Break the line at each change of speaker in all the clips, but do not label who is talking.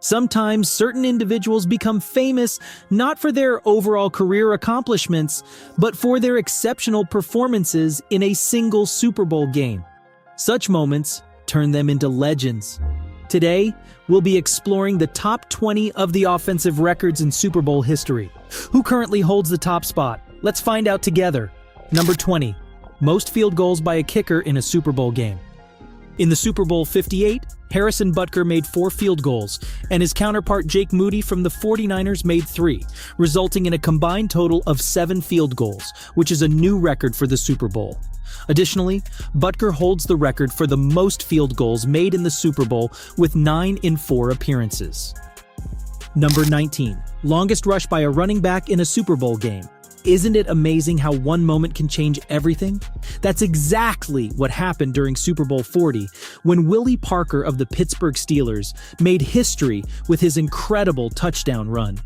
Sometimes certain individuals become famous not for their overall career accomplishments, but for their exceptional performances in a single Super Bowl game. Such moments turn them into legends. Today, we'll be exploring the top 20 of the offensive records in Super Bowl history. Who currently holds the top spot? Let's find out together. Number 20. Most field goals by a kicker in a Super Bowl game. In the Super Bowl 58, Harrison Butker made 4 field goals, and his counterpart Jake Moody from the 49ers made 3, resulting in a combined total of 7 field goals, which is a new record for the Super Bowl. Additionally, Butker holds the record for the most field goals made in the Super Bowl with 9 in 4 appearances. Number 19. Longest rush by a running back in a Super Bowl game. Isn't it amazing how one moment can change everything? That's exactly what happened during Super Bowl 40 when Willie Parker of the Pittsburgh Steelers made history with his incredible touchdown run.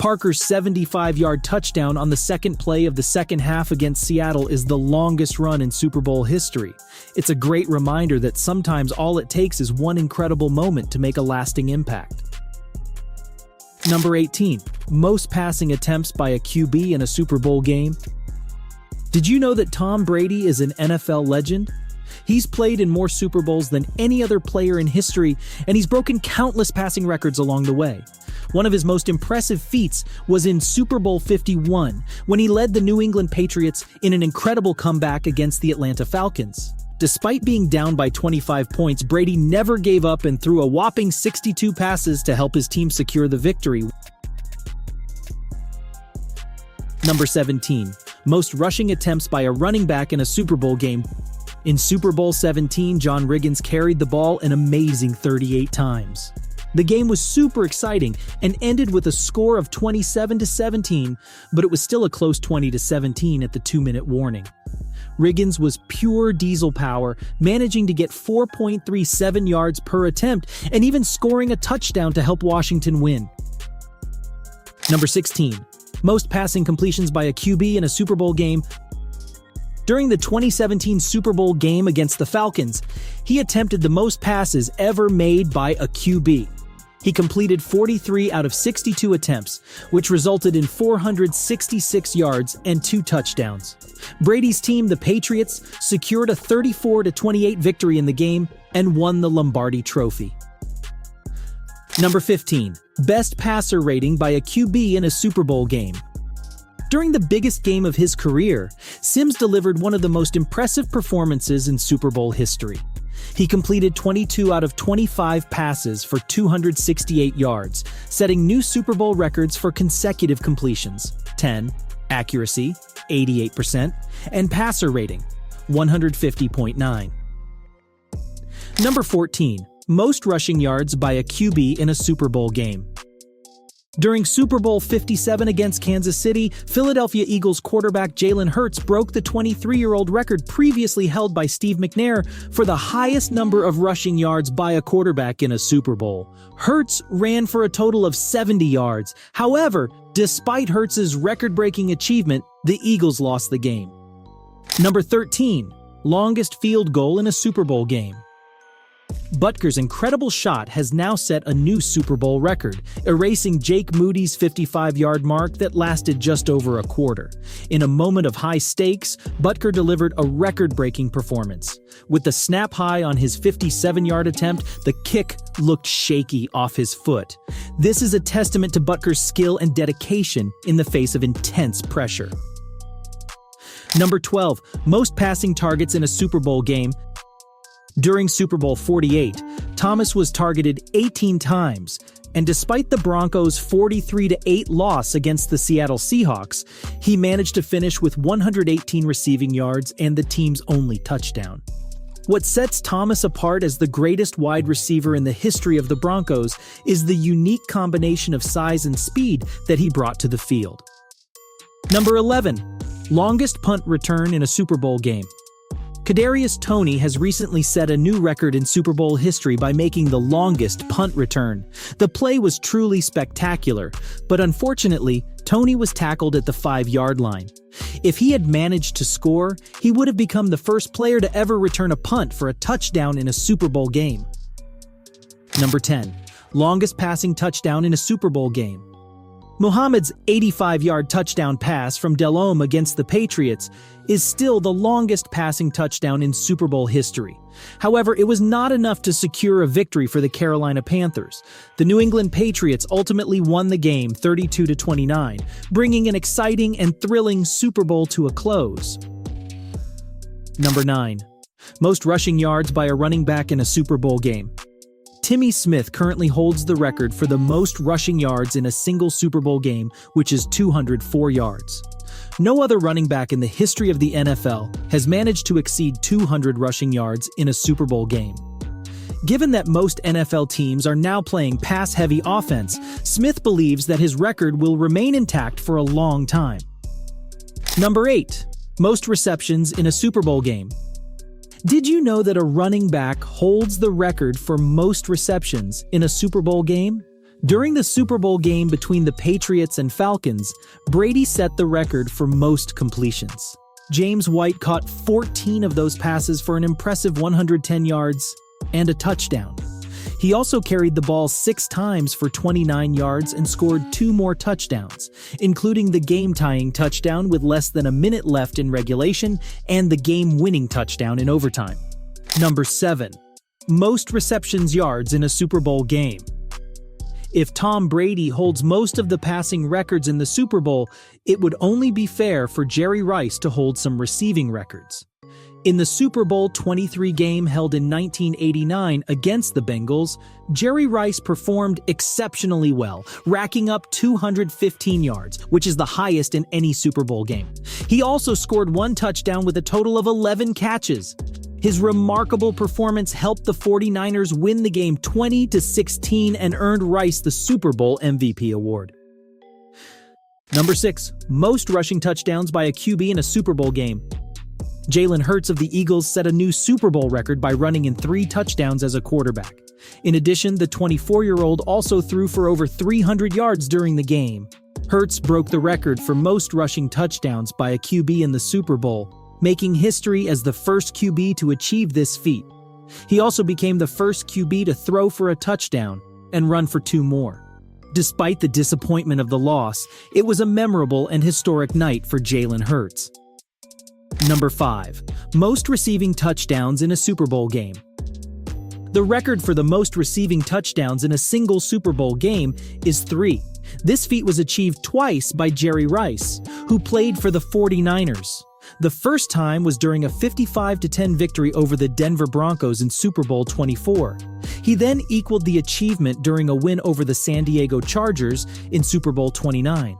Parker's 75-yard touchdown on the second play of the second half against Seattle is the longest run in Super Bowl history. It's a great reminder that sometimes all it takes is one incredible moment to make a lasting impact. Number 18. Most passing attempts by a QB in a Super Bowl game. Did you know that Tom Brady is an NFL legend? He's played in more Super Bowls than any other player in history, and he's broken countless passing records along the way. One of his most impressive feats was in Super Bowl 51, when he led the New England Patriots in an incredible comeback against the Atlanta Falcons. Despite being down by 25 points, Brady never gave up and threw a whopping 62 passes to help his team secure the victory. Number 17. Most rushing attempts by a running back in a Super Bowl game. In Super Bowl 17, John Riggins carried the ball an amazing 38 times. The game was super exciting and ended with a score of 27-17, but it was still a close 20-17 at the 2-minute warning. Riggins was pure diesel power, managing to get 4.37 yards per attempt and even scoring a touchdown to help Washington win. Number 16. Most passing completions by a QB in a Super Bowl game. During the 2017 Super Bowl game against the Falcons, he attempted the most passes ever made by a QB. He completed 43 out of 62 attempts, which resulted in 466 yards and 2 touchdowns. Brady's team, the Patriots, secured a 34-28 victory in the game and won the Lombardi Trophy. Number 15. Best passer rating by a QB in a Super Bowl game. During the biggest game of his career, Sims delivered one of the most impressive performances in Super Bowl history. He completed 22 out of 25 passes for 268 yards, setting new Super Bowl records for consecutive completions: 10, accuracy, 88%, and passer rating, 150.9. Number 14. Most rushing yards by a QB in a Super Bowl game. During Super Bowl 57 against Kansas City, Philadelphia Eagles quarterback Jalen Hurts broke the 23-year-old record previously held by Steve McNair for the highest number of rushing yards by a quarterback in a Super Bowl. Hurts ran for a total of 70 yards. However, despite Hurts's record-breaking achievement, the Eagles lost the game. Number 13. Longest field goal in a Super Bowl game. Butker's incredible shot has now set a new Super Bowl record, erasing Jake Moody's 55-yard mark that lasted just over a quarter. In a moment of high stakes, Butker delivered a record-breaking performance. With the snap high on his 57-yard attempt, the kick looked shaky off his foot. This is a testament to Butker's skill and dedication in the face of intense pressure. Number 12. Most passing targets in a Super Bowl game. During Super Bowl 48, Thomas was targeted 18 times, and despite the Broncos' 43-8 loss against the Seattle Seahawks, he managed to finish with 118 receiving yards and the team's only touchdown. What sets Thomas apart as the greatest wide receiver in the history of the Broncos is the unique combination of size and speed that he brought to the field. Number 11. Longest punt return in a Super Bowl game. Kadarius Toney has recently set a new record in Super Bowl history by making the longest punt return. The play was truly spectacular, but unfortunately, Toney was tackled at the 5-yard line. If he had managed to score, he would have become the first player to ever return a punt for a touchdown in a Super Bowl game. Number 10. Longest passing touchdown in a Super Bowl game. Muhammad's 85-yard touchdown pass from Delhomme against the Patriots is still the longest passing touchdown in Super Bowl history. However, it was not enough to secure a victory for the Carolina Panthers. The New England Patriots ultimately won the game 32-29, bringing an exciting and thrilling Super Bowl to a close. Number 9. Most rushing yards by a running back in a Super Bowl game. Timmy Smith currently holds the record for the most rushing yards in a single Super Bowl game, which is 204 yards. No other running back in the history of the NFL has managed to exceed 200 rushing yards in a Super Bowl game. Given that most NFL teams are now playing pass-heavy offense, Smith believes that his record will remain intact for a long time. Number 8. Most receptions in a Super Bowl game. Did you know that a running back holds the record for most receptions in a Super Bowl game? During the Super Bowl game between the Patriots and Falcons, Brady set the record for most completions. James White caught 14 of those passes for an impressive 110 yards and a touchdown. He also carried the ball 6 times for 29 yards and scored 2 more touchdowns, including the game-tying touchdown with less than a minute left in regulation and the game-winning touchdown in overtime. Number 7. Most receptions yards in a Super Bowl game. If Tom Brady holds most of the passing records in the Super Bowl, it would only be fair for Jerry Rice to hold some receiving records. In the Super Bowl 23 game held in 1989 against the Bengals, Jerry Rice performed exceptionally well, racking up 215 yards, which is the highest in any Super Bowl game. He also scored 1 touchdown with a total of 11 catches. His remarkable performance helped the 49ers win the game 20-16 and earned Rice the Super Bowl MVP award. Number 6. Most rushing touchdowns by a QB in a Super Bowl game. Jalen Hurts of the Eagles set a new Super Bowl record by running in 3 touchdowns as a quarterback. In addition, the 24-year-old also threw for over 300 yards during the game. Hurts broke the record for most rushing touchdowns by a QB in the Super Bowl, making history as the first QB to achieve this feat. He also became the first QB to throw for a touchdown and run for 2 more. Despite the disappointment of the loss, it was a memorable and historic night for Jalen Hurts. Number 5. Most receiving touchdowns in a Super Bowl game. The record for the most receiving touchdowns in a single Super Bowl game is 3. This feat was achieved twice by Jerry Rice, who played for the 49ers. The first time was during a 55-10 victory over the Denver Broncos in Super Bowl 24. He then equaled the achievement during a win over the San Diego Chargers in Super Bowl 29.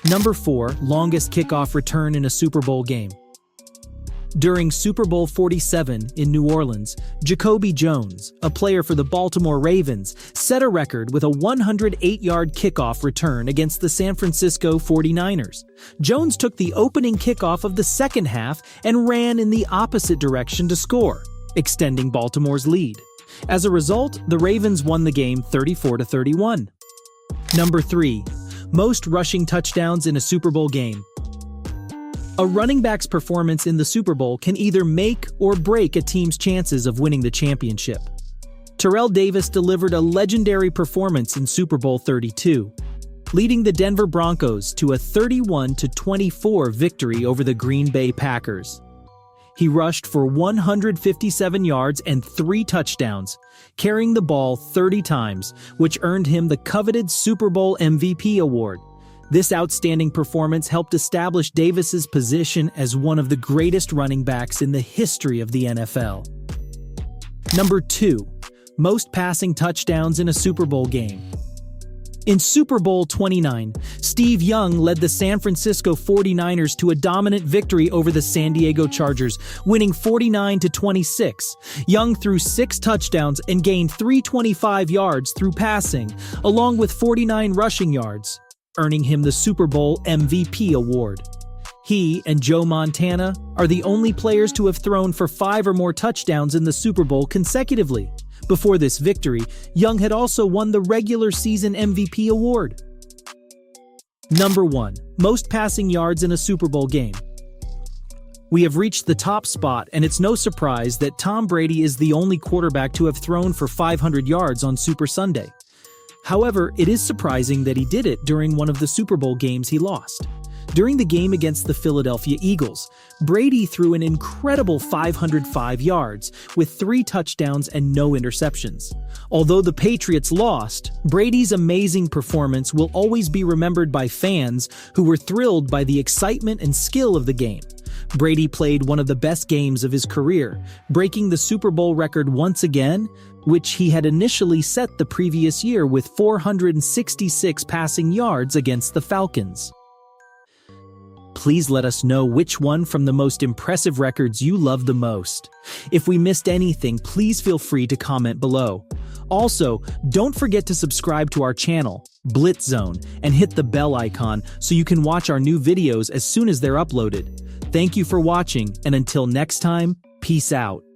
Number 4. Longest kickoff return in a Super Bowl game. During Super Bowl 47 in New Orleans, Jacoby Jones, a player for the Baltimore Ravens, set a record with a 108-yard kickoff return against the San Francisco 49ers. Jones took the opening kickoff of the second half and ran in the opposite direction to score, extending Baltimore's lead. As a result, the Ravens won the game 34-31. Number 3. Most rushing touchdowns in a Super Bowl game. A running back's performance in the Super Bowl can either make or break a team's chances of winning the championship. Terrell Davis delivered a legendary performance in Super Bowl 32, leading the Denver Broncos to a 31-24 victory over the Green Bay Packers. He rushed for 157 yards and 3 touchdowns, carrying the ball 30 times, which earned him the coveted Super Bowl MVP award. This outstanding performance helped establish Davis's position as one of the greatest running backs in the history of the NFL. Number 2. Most passing touchdowns in a Super Bowl game. In Super Bowl 29, Steve Young led the San Francisco 49ers to a dominant victory over the San Diego Chargers, winning 49-26. Young threw 6 touchdowns and gained 325 yards through passing, along with 49 rushing yards, earning him the Super Bowl MVP award. He and Joe Montana are the only players to have thrown for 5 or more touchdowns in the Super Bowl consecutively. Before this victory, Young had also won the regular season MVP award. Number 1. Most passing yards in a Super Bowl game. We have reached the top spot, and it's no surprise that Tom Brady is the only quarterback to have thrown for 500 yards on Super Sunday. However, it is surprising that he did it during one of the Super Bowl games he lost. During the game against the Philadelphia Eagles, Brady threw an incredible 505 yards with 3 touchdowns and no interceptions. Although the Patriots lost, Brady's amazing performance will always be remembered by fans who were thrilled by the excitement and skill of the game. Brady played one of the best games of his career, breaking the Super Bowl record once again, which he had initially set the previous year with 466 passing yards against the Falcons. Please let us know which one from the most impressive records you love the most. If we missed anything, please feel free to comment below. Also, don't forget to subscribe to our channel, Blitz Zone, and hit the bell icon so you can watch our new videos as soon as they're uploaded. Thank you for watching, and until next time, peace out.